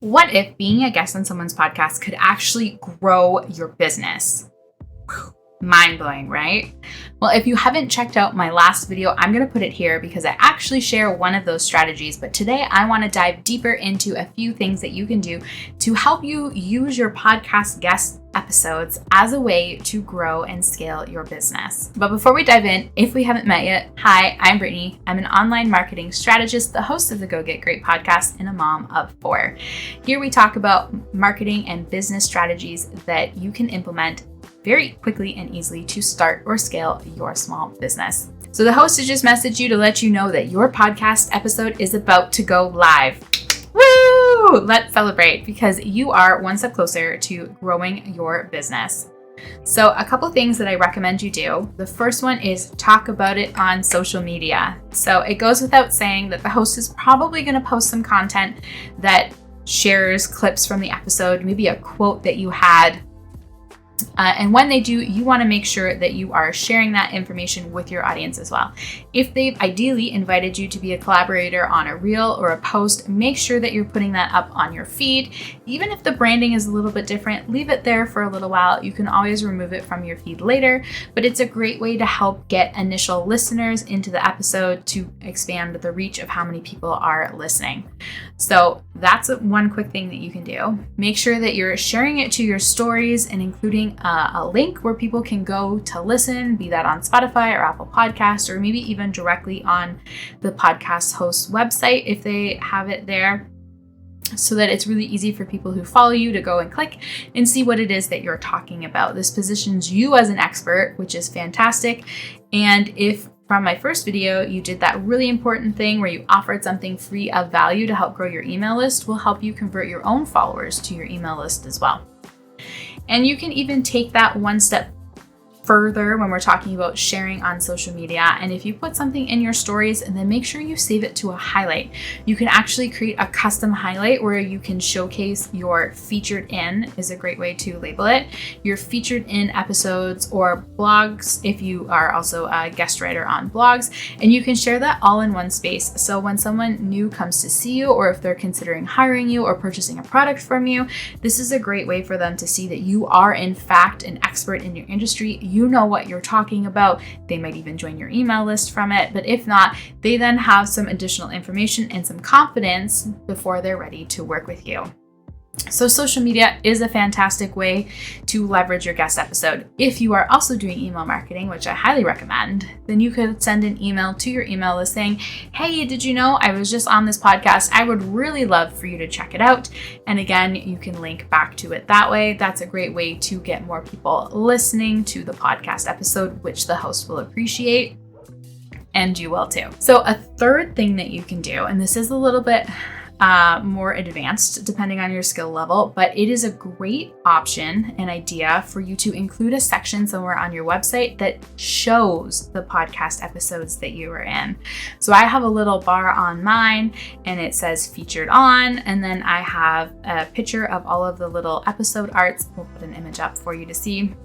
What if being a guest on someone's podcast could actually grow your business? Mind-blowing, right? Well, if you haven't checked out my last video, I'm going to put it here because I actually share one of those strategies. But today I want to dive deeper into a few things that you can do to help you use your podcast guest episodes as a way to grow and scale your business. But before we dive in, if we haven't met yet, hi, I'm Brittany. I'm an online marketing strategist, the host of the Go Get Great podcast, and a mom of 4. Here we talk about marketing and business strategies that you can implement very quickly and easily to start or scale your small business. So the host has just messaged you to let you know that your podcast episode is about to go live. Woo! Let's celebrate because you are one step closer to growing your business. So a couple things that I recommend you do. The first one is talk about it on social media. So it goes without saying that the host is probably going to post some content that shares clips from the episode, maybe a quote that you had. And when they do, you want to make sure that you are sharing that information with your audience as well. If they've ideally invited you to be a collaborator on a reel or a post, make sure that you're putting that up on your feed. Even if the branding is a little bit different, leave it there for a little while. You can always remove it from your feed later, but it's a great way to help get initial listeners into the episode to expand the reach of how many people are listening. So that's one quick thing that you can do. Make sure that you're sharing it to your stories and including a link where people can go to listen, be that on Spotify or Apple Podcasts, or maybe even directly on the podcast host's website if they have it there, so that it's really easy for people who follow you to go and click and see what it is that you're talking about. This positions you as an expert, which is fantastic. And if from my first video, you did that really important thing where you offered something free of value to help grow your email list, will help you convert your own followers to your email list as well. And you can even take that one step further when we're talking about sharing on social media. And if you put something in your stories and then make sure you save it to a highlight, you can actually create a custom highlight where you can showcase your featured in, is a great way to label it, your featured in episodes or blogs if you are also a guest writer on blogs. And you can share that all in one space. So when someone new comes to see you, or if they're considering hiring you or purchasing a product from you, this is a great way for them to see that you are in fact an expert in your industry. You know what you're talking about. They might even join your email list from it. But if not, they then have some additional information and some confidence before they're ready to work with you. So social media is a fantastic way to leverage your guest episode. If you are also doing email marketing, which I highly recommend, then you could send an email to your email list saying, hey, did you know I was just on this podcast? I would really love for you to check it out. And again, you can link back to it that way. That's a great way to get more people listening to the podcast episode, which the host will appreciate. And you will too. So a third thing that you can do, and this is a little bit more advanced depending on your skill level, but it is a great option and idea for you to include a section somewhere on your website that shows the podcast episodes that you are in. So I have a little bar on mine and it says featured on, and then I have a picture of all of the little episode arts. We'll put an image up for you to see.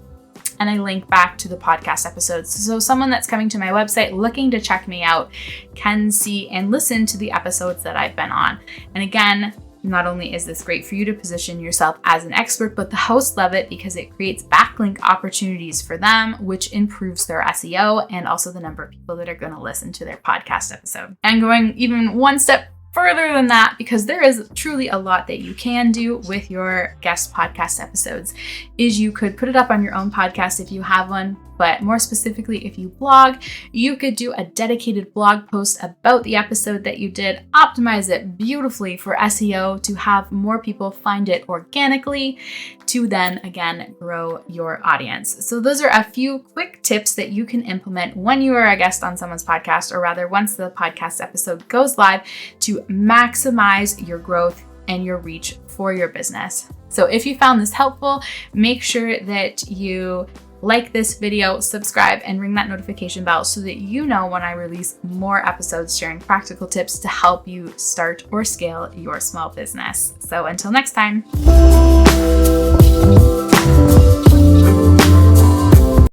And I link back to the podcast episodes. So someone that's coming to my website looking to check me out can see and listen to the episodes that I've been on. And again, not only is this great for you to position yourself as an expert, but the hosts love it because it creates backlink opportunities for them, which improves their SEO and also the number of people that are going to listen to their podcast episode. And going even one step further than that, because there is truly a lot that you can do with your guest podcast episodes, is you could put it up on your own podcast if you have one, but more specifically, if you blog, you could do a dedicated blog post about the episode that you did, optimize it beautifully for SEO to have more people find it organically to then again grow your audience. So those are a few quick tips that you can implement when you are a guest on someone's podcast, or rather once the podcast episode goes live, to maximize your growth and your reach for your business. So if you found this helpful, make sure that you like this video, subscribe, and ring that notification bell so that you know when I release more episodes sharing practical tips to help you start or scale your small business. So until next time.